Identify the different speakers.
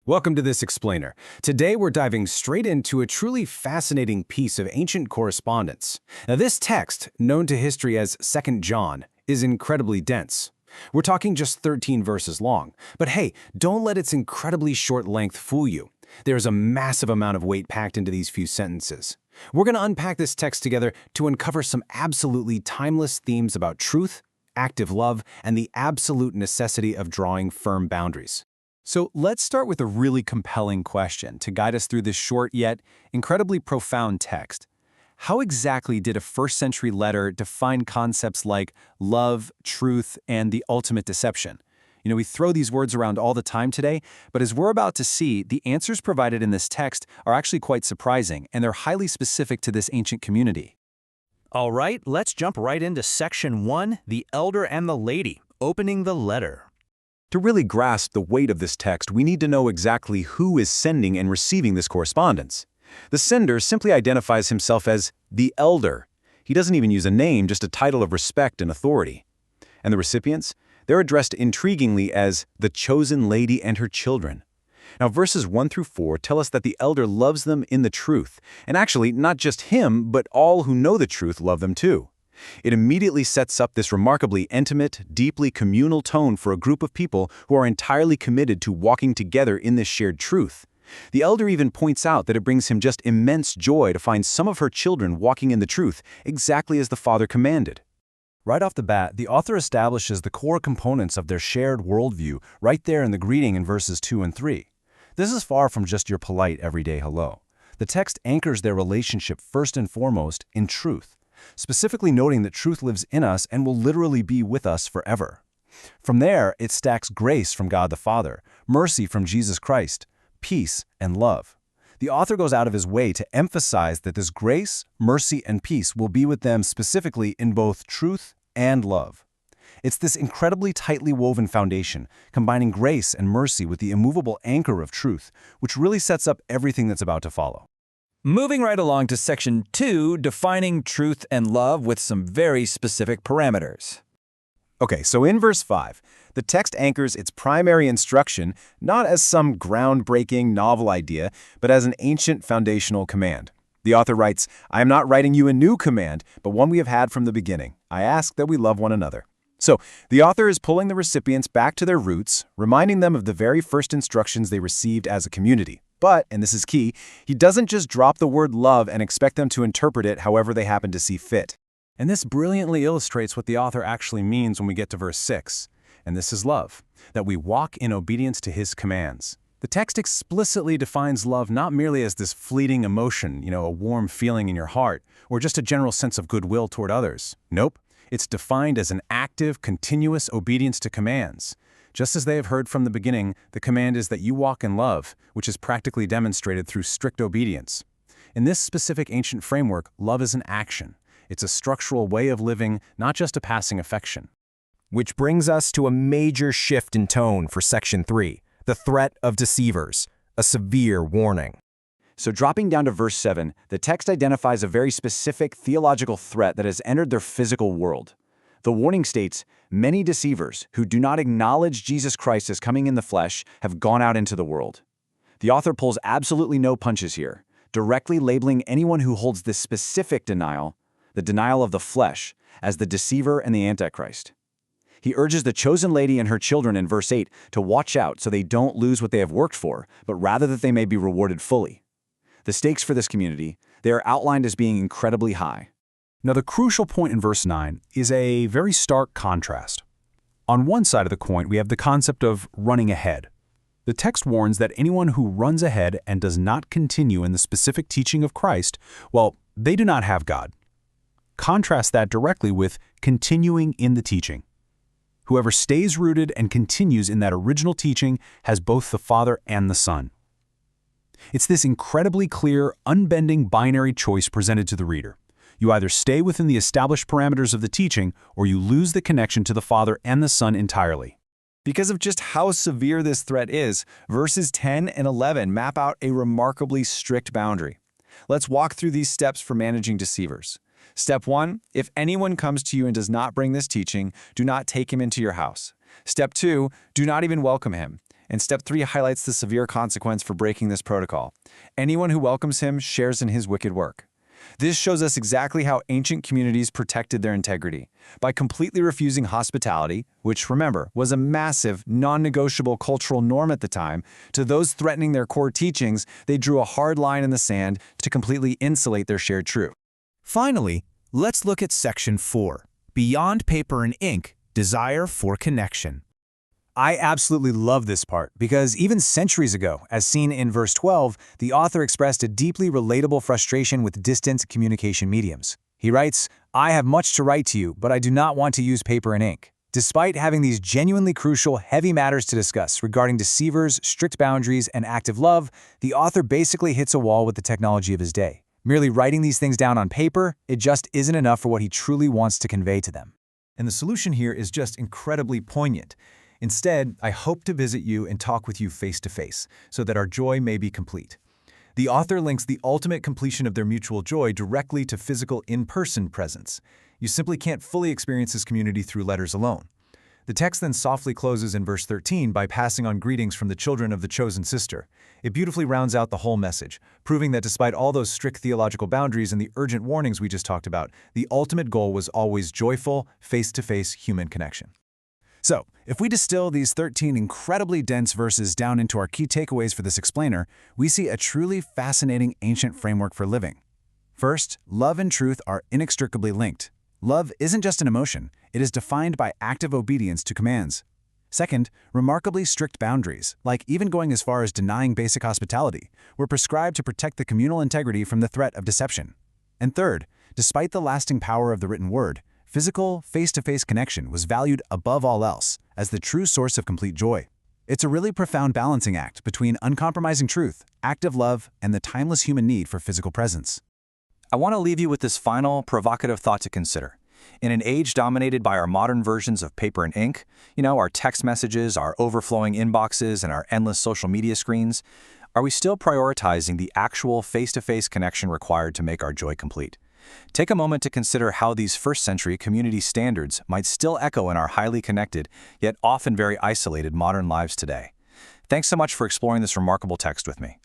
Speaker 1: Welcome to this explainer. Today we're diving straight into a truly fascinating piece of ancient correspondence. Now this text, known to history as 2 John, is incredibly dense. We're talking just 13 verses long, but hey, don't let its incredibly short length fool you. There's a massive amount of weight packed into these few sentences. We're going to unpack this text together to uncover some absolutely timeless themes about truth, active love, and the absolute necessity of drawing firm boundaries.
Speaker 2: So let's start with a really compelling question to guide us through this short yet incredibly profound text. How exactly did a first-century letter define concepts like love, truth, and the ultimate deception? We throw these words around all the time today, but as we're about to see, the answers provided in this text are actually quite surprising, and they're highly specific to this ancient community.
Speaker 3: All right, let's jump right into Section 1, the elder and the lady, opening the letter.
Speaker 2: To really grasp the weight of this text, we need to know exactly who is sending and receiving this correspondence. The sender simply identifies himself as the elder. He doesn't even use a name, just a title of respect and authority. And the recipients? They're addressed intriguingly as the chosen lady and her children. Now, verses 1 through 4 tell us that the elder loves them in the truth. And actually, not just him, but all who know the truth love them too. It immediately sets up this remarkably intimate, deeply communal tone for a group of people who are entirely committed to walking together in this shared truth. The elder even points out that it brings him just immense joy to find some of her children walking in the truth, exactly as the Father commanded.
Speaker 4: Right off the bat, the author establishes the core components of their shared worldview right there in the greeting in verses 2 and 3. This is far from just your polite everyday hello. The text anchors their relationship first and foremost in truth, specifically noting that truth lives in us and will literally be with us forever. From there, it stacks grace from God the Father, mercy from Jesus Christ, peace, and love. The author goes out of his way to emphasize that this grace, mercy, and peace will be with them specifically in both truth and love. It's this incredibly tightly woven foundation, combining grace and mercy with the immovable anchor of truth, which really sets up everything that's about to follow.
Speaker 5: Moving right along to Section 2, defining truth and love with some very specific parameters.
Speaker 2: Okay, so in verse 5, the text anchors its primary instruction not as some groundbreaking novel idea, but as an ancient foundational command. The author writes, "I am not writing you a new command, but one we have had from the beginning. I ask that we love one another." So, the author is pulling the recipients back to their roots, reminding them of the very first instructions they received as a community. But, and this is key, he doesn't just drop the word love and expect them to interpret it however they happen to see fit.
Speaker 4: And this brilliantly illustrates what the author actually means when we get to verse 6. And this is love, that we walk in obedience to his commands. The text explicitly defines love not merely as this fleeting emotion, a warm feeling in your heart, or just a general sense of goodwill toward others. Nope, it's defined as an active, continuous obedience to commands. Just as they have heard from the beginning, the command is that you walk in love, which is practically demonstrated through strict obedience. In this specific ancient framework, love is an action. It's a structural way of living, not just a passing affection.
Speaker 6: Which brings us to a major shift in tone for Section 3, the threat of deceivers, a severe warning.
Speaker 2: So dropping down to verse 7, the text identifies a very specific theological threat that has entered their physical world. The warning states, "Many deceivers who do not acknowledge Jesus Christ as coming in the flesh have gone out into the world." The author pulls absolutely no punches here, directly labeling anyone who holds this specific denial, the denial of the flesh, as the deceiver and the Antichrist. He urges the chosen lady and her children in verse 8 to watch out so they don't lose what they have worked for, but rather that they may be rewarded fully. The stakes for this community, they are outlined as being incredibly high.
Speaker 4: Now, the crucial point in verse 9 is a very stark contrast. On one side of the coin, we have the concept of running ahead. The text warns that anyone who runs ahead and does not continue in the specific teaching of Christ, well, they do not have God. Contrast that directly with continuing in the teaching. Whoever stays rooted and continues in that original teaching has both the Father and the Son. It's this incredibly clear, unbending binary choice presented to the reader. You either stay within the established parameters of the teaching, or you lose the connection to the Father and the Son entirely.
Speaker 5: Because of just how severe this threat is, verses 10 and 11 map out a remarkably strict boundary. Let's walk through these steps for managing deceivers. Step 1, if anyone comes to you and does not bring this teaching, do not take him into your house. Step 2, do not even welcome him. And step 3 highlights the severe consequence for breaking this protocol. Anyone who welcomes him shares in his wicked work. This shows us exactly how ancient communities protected their integrity. By completely refusing hospitality, which, remember, was a massive, non-negotiable cultural norm at the time, to those threatening their core teachings, they drew a hard line in the sand to completely insulate their shared truth.
Speaker 3: Finally, let's look at Section 4, Beyond Paper and Ink, Desire for Connection.
Speaker 1: I absolutely love this part because even centuries ago, as seen in verse 12, the author expressed a deeply relatable frustration with distant communication mediums. He writes, "I have much to write to you, but I do not want to use paper and ink." Despite having these genuinely crucial, heavy matters to discuss regarding deceivers, strict boundaries, and active love, the author basically hits a wall with the technology of his day. Merely writing these things down on paper, it just isn't enough for what he truly wants to convey to them.
Speaker 4: And the solution here is just incredibly poignant. Instead, I hope to visit you and talk with you face to face, so that our joy may be complete. The author links the ultimate completion of their mutual joy directly to physical in-person presence. You simply can't fully experience this community through letters alone. The text then softly closes in verse 13 by passing on greetings from the children of the chosen sister. It beautifully rounds out the whole message, proving that despite all those strict theological boundaries and the urgent warnings we just talked about, the ultimate goal was always joyful, face-to-face human connection.
Speaker 1: So, if we distill these 13 incredibly dense verses down into our key takeaways for this explainer, we see a truly fascinating ancient framework for living. First, love and truth are inextricably linked. Love isn't just an emotion, it is defined by active obedience to commands. Second, remarkably strict boundaries, like even going as far as denying basic hospitality, were prescribed to protect the communal integrity from the threat of deception. And third, despite the lasting power of the written word, physical, face-to-face connection was valued above all else as the true source of complete joy. It's a really profound balancing act between uncompromising truth, active love, and the timeless human need for physical presence.
Speaker 3: I want to leave you with this final, provocative thought to consider. In an age dominated by our modern versions of paper and ink, our text messages, our overflowing inboxes, and our endless social media screens, are we still prioritizing the actual face-to-face connection required to make our joy complete? Take a moment to consider how these first-century community standards might still echo in our highly connected, yet often very isolated modern lives today. Thanks so much for exploring this remarkable text with me.